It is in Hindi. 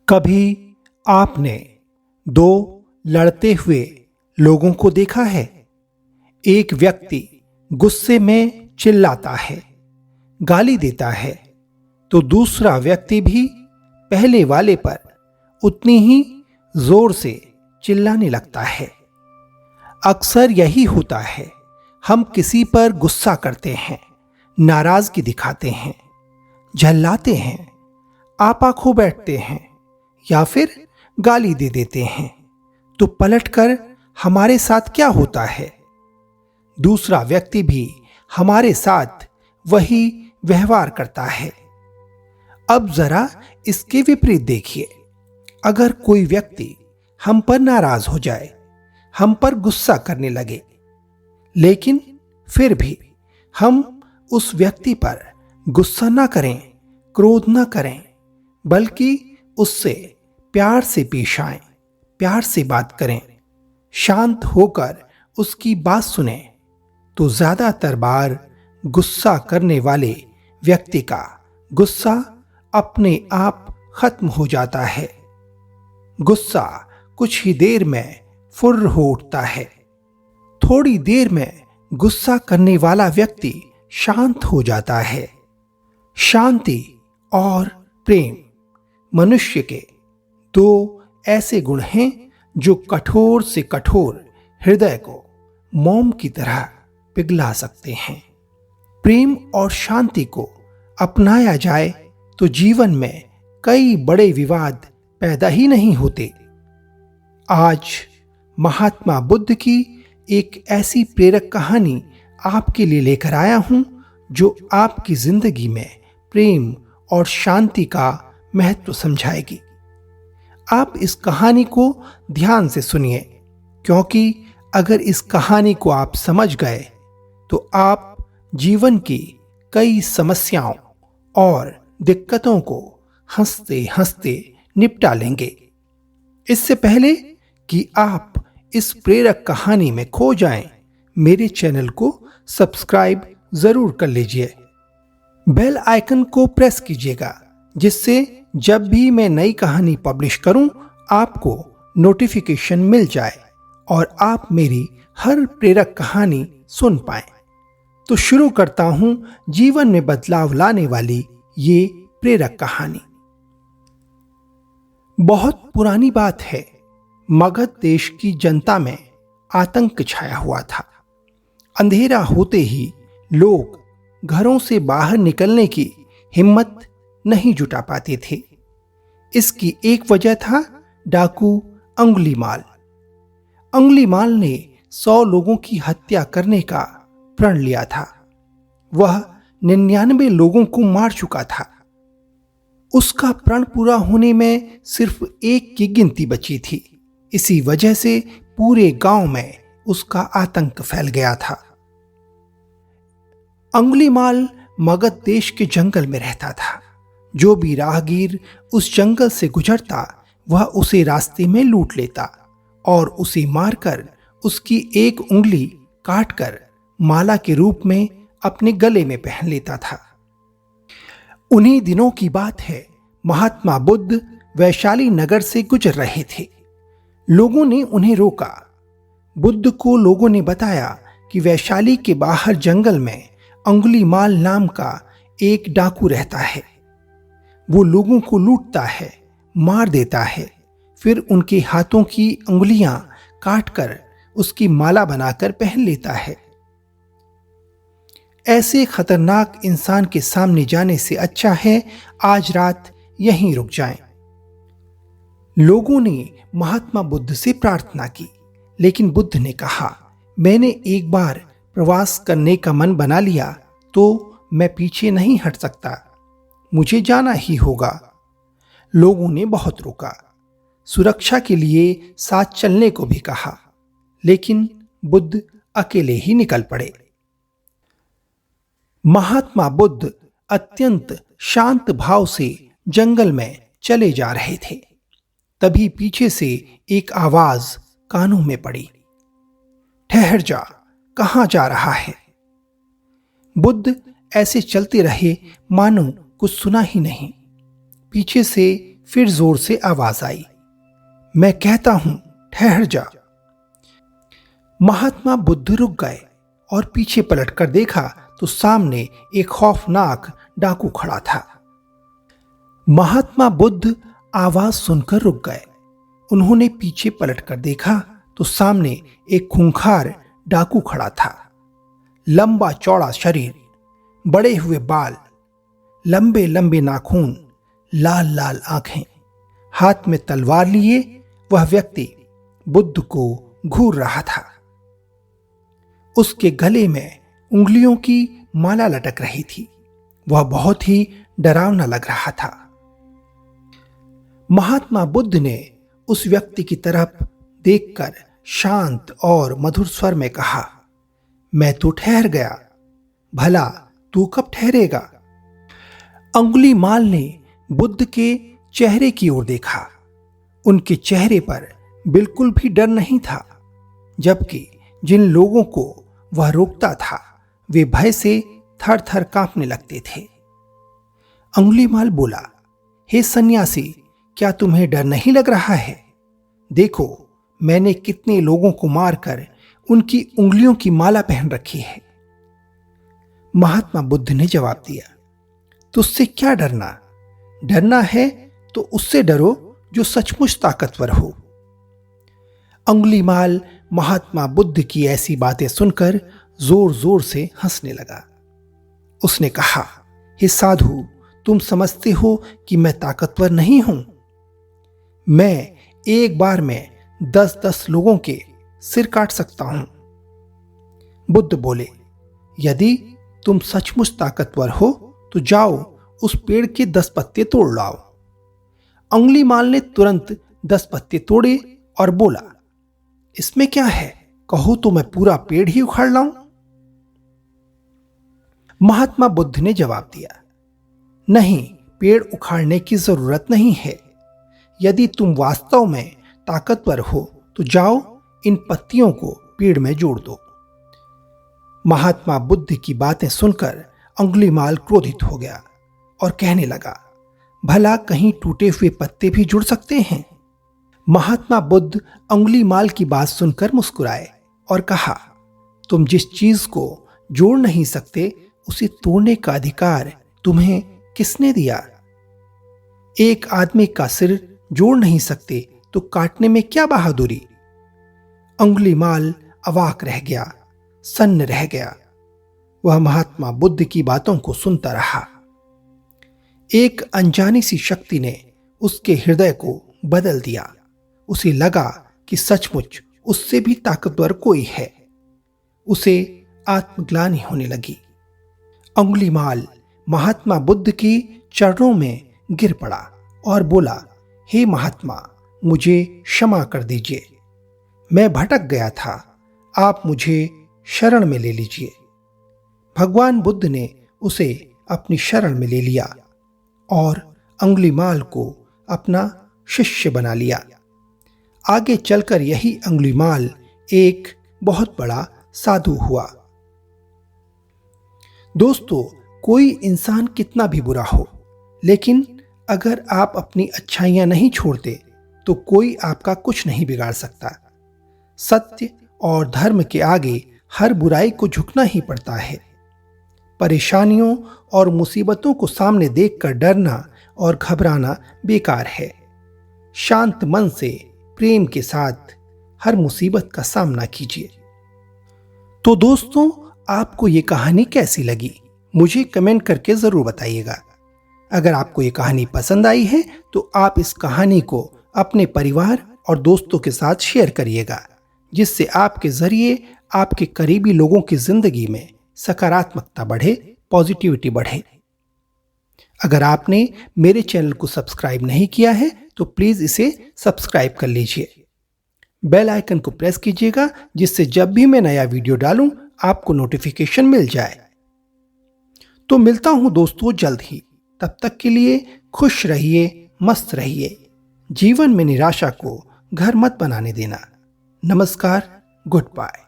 कभी आपने दो लड़ते हुए लोगों को देखा है? एक व्यक्ति गुस्से में चिल्लाता है, गाली देता है, तो दूसरा व्यक्ति भी पहले वाले पर उतनी ही जोर से चिल्लाने लगता है। अक्सर यही होता है, हम किसी पर गुस्सा करते हैं, नाराजगी दिखाते हैं, झल्लाते हैं, आपा खो बैठते हैं या फिर गाली दे देते हैं, तो पलटकर हमारे साथ क्या होता है? दूसरा व्यक्ति भी हमारे साथ वही व्यवहार करता है। अब जरा इसके विपरीत देखिए। अगर कोई व्यक्ति हम पर नाराज हो जाए, हम पर गुस्सा करने लगे, लेकिन फिर भी हम उस व्यक्ति पर गुस्सा ना करें, क्रोध ना करें, बल्कि उससे प्यार से पेश आएं, प्यार से बात करें, शांत होकर उसकी बात सुनें, तो ज्यादातर बार गुस्सा करने वाले व्यक्ति का गुस्सा अपने आप खत्म हो जाता है। गुस्सा कुछ ही देर में फुर्र हो उठता है। थोड़ी देर में गुस्सा करने वाला व्यक्ति शांत हो जाता है। शांति और प्रेम मनुष्य के दो ऐसे गुण हैं जो कठोर से कठोर हृदय को मोम की तरह पिघला सकते हैं। प्रेम और शांति को अपनाया जाए तो जीवन में कई बड़े विवाद पैदा ही नहीं होते। आज महात्मा बुद्ध की एक ऐसी प्रेरक कहानी आपके लिए लेकर आया हूं जो आपकी जिंदगी में प्रेम और शांति का महत्व समझाएगी। आप इस कहानी को ध्यान से सुनिए, क्योंकि अगर इस कहानी को आप समझ गए तो आप जीवन की कई समस्याओं और दिक्कतों को हंसते हंसते निपटा लेंगे। इससे पहले कि आप इस प्रेरक कहानी में खो जाएं, मेरे चैनल को सब्सक्राइब जरूर कर लीजिए। बेल आइकन को प्रेस कीजिएगा, जिससे जब भी मैं नई कहानी पब्लिश करूं, आपको नोटिफिकेशन मिल जाए और आप मेरी हर प्रेरक कहानी सुन पाएं। तो शुरू करता हूं जीवन में बदलाव लाने वाली ये प्रेरक कहानी। बहुत पुरानी बात है, मगध देश की जनता में आतंक छाया हुआ था। अंधेरा होते ही लोग घरों से बाहर निकलने की हिम्मत नहीं जुटा पाते थे। इसकी एक वजह था डाकू अंगुलीमाल। अंगुलीमाल ने 100 लोगों की हत्या करने का प्रण लिया था। वह 99 लोगों को मार चुका था। उसका प्रण पूरा होने में सिर्फ एक की गिनती बची थी। इसी वजह से पूरे गांव में उसका आतंक फैल गया था। अंगुलीमाल मगध देश के जंगल में रहता था। जो भी राहगीर उस जंगल से गुजरता, वह उसे रास्ते में लूट लेता और उसे मारकर उसकी एक उंगली काटकर माला के रूप में अपने गले में पहन लेता था। उन्हीं दिनों की बात है, महात्मा बुद्ध वैशाली नगर से गुजर रहे थे। लोगों ने उन्हें रोका। बुद्ध को लोगों ने बताया कि वैशाली के बाहर जंगल में अंगुलीमाल नाम का एक डाकू रहता है। वो लोगों को लूटता है, मार देता है, फिर उनके हाथों की अंगुलियां काटकर उसकी माला बनाकर पहन लेता है। ऐसे खतरनाक इंसान के सामने जाने से अच्छा है आज रात यहीं रुक जाएं। लोगों ने महात्मा बुद्ध से प्रार्थना की, लेकिन बुद्ध ने कहा, मैंने एक बार प्रवास करने का मन बना लिया तो मैं पीछे नहीं हट सकता, मुझे जाना ही होगा। लोगों ने बहुत रोका, सुरक्षा के लिए साथ चलने को भी कहा, लेकिन बुद्ध अकेले ही निकल पड़े। महात्मा बुद्ध अत्यंत शांत भाव से जंगल में चले जा रहे थे। तभी पीछे से एक आवाज कानों में पड़ी, ठहर जा, कहां जा रहा है? बुद्ध ऐसे चलते रहे मानो कुछ सुना ही नहीं। पीछे से फिर जोर से आवाज आई, मैं कहता हूं ठहर जा। महात्मा बुद्ध रुक गए और पीछे पलटकर देखा तो सामने एक खौफनाक डाकू खड़ा था। महात्मा बुद्ध आवाज सुनकर रुक गए। उन्होंने पीछे पलटकर देखा तो सामने एक खूंखार डाकू खड़ा था। लंबा चौड़ा शरीर, बड़े हुए बाल, लंबे लंबे नाखून, लाल लाल आंखें, हाथ में तलवार लिए वह व्यक्ति बुद्ध को घूर रहा था। उसके गले में उंगलियों की माला लटक रही थी। वह बहुत ही डरावना लग रहा था। महात्मा बुद्ध ने उस व्यक्ति की तरफ देखकर शांत और मधुर स्वर में कहा, मैं तो ठहर गया, भला तू कब ठहरेगा? अंगुलीमाल ने बुद्ध के चेहरे की ओर देखा। उनके चेहरे पर बिल्कुल भी डर नहीं था, जबकि जिन लोगों को वह रोकता था वे भय से थर थर कांपने लगते थे। अंगुलीमाल बोला, हे सन्यासी, क्या तुम्हें डर नहीं लग रहा है? देखो, मैंने कितने लोगों को मारकर उनकी उंगलियों की माला पहन रखी है। महात्मा बुद्ध ने जवाब दिया, तुझसे क्या डरना? डरना है तो उससे डरो जो सचमुच ताकतवर हो। अंगुलीमाल महात्मा बुद्ध की ऐसी बातें सुनकर जोर जोर से हंसने लगा। उसने कहा, हे साधु, तुम समझते हो कि मैं ताकतवर नहीं हूं? मैं एक बार में 10-10 लोगों के सिर काट सकता हूं। बुद्ध बोले, यदि तुम सचमुच ताकतवर हो तो जाओ उस पेड़ के 10 पत्ते तोड़ लाओ। अंगुलीमाल ने तुरंत 10 पत्ते तोड़े और बोला, इसमें क्या है, कहो तो मैं पूरा पेड़ ही उखाड़ लाऊं। महात्मा बुद्ध ने जवाब दिया, नहीं, पेड़ उखाड़ने की जरूरत नहीं है। यदि तुम वास्तव में ताकतवर हो तो जाओ इन पत्तियों को पेड़ में जोड़ दो। महात्मा बुद्ध की बातें सुनकर अंगुलीमाल क्रोधित हो गया और कहने लगा, भला कहीं टूटे हुए पत्ते भी जुड़ सकते हैं? महात्मा बुद्ध अंगुलीमाल की बात सुनकर मुस्कुराए और कहा, तुम जिस चीज को जोड़ नहीं सकते उसे तोड़ने का अधिकार तुम्हें किसने दिया? एक आदमी का सिर जोड़ नहीं सकते तो काटने में क्या बहादुरी? अंगुलीमाल अवाक रह गया, सन्न रह गया। वह महात्मा बुद्ध की बातों को सुनता रहा। एक अनजानी सी शक्ति ने उसके हृदय को बदल दिया। उसे लगा कि सचमुच उससे भी ताकतवर कोई है। उसे आत्मग्लानि होने लगी। अंगुलीमाल महात्मा बुद्ध के चरणों में गिर पड़ा और बोला, हे महात्मा, मुझे क्षमा कर दीजिए। मैं भटक गया था, आप मुझे शरण में ले लीजिए। भगवान बुद्ध ने उसे अपनी शरण में ले लिया और अंगुलीमाल को अपना शिष्य बना लिया। आगे चलकर यही अंगुलीमाल एक बहुत बड़ा साधु हुआ। दोस्तों, कोई इंसान कितना भी बुरा हो, लेकिन अगर आप अपनी अच्छाइयां नहीं छोड़ते तो कोई आपका कुछ नहीं बिगाड़ सकता। सत्य और धर्म के आगे हर बुराई को झुकना ही पड़ता है। परेशानियों और मुसीबतों को सामने देखकर डरना और घबराना बेकार है। शांत मन से प्रेम के साथ हर मुसीबत का सामना कीजिए। तो दोस्तों, आपको ये कहानी कैसी लगी मुझे कमेंट करके जरूर बताइएगा। अगर आपको ये कहानी पसंद आई है तो आप इस कहानी को अपने परिवार और दोस्तों के साथ शेयर करिएगा, जिससे आपके जरिए आपके करीबी लोगों की जिंदगी में सकारात्मकता बढ़े, पॉजिटिविटी बढ़े। अगर आपने मेरे चैनल को सब्सक्राइब नहीं किया है तो प्लीज इसे सब्सक्राइब कर लीजिए। बेल आइकन को प्रेस कीजिएगा, जिससे जब भी मैं नया वीडियो डालूं आपको नोटिफिकेशन मिल जाए। तो मिलता हूं दोस्तों जल्द ही। तब तक के लिए खुश रहिए, मस्त रहिए। जीवन में निराशा को घर मत बनाने देना। नमस्कार, गुड बाय।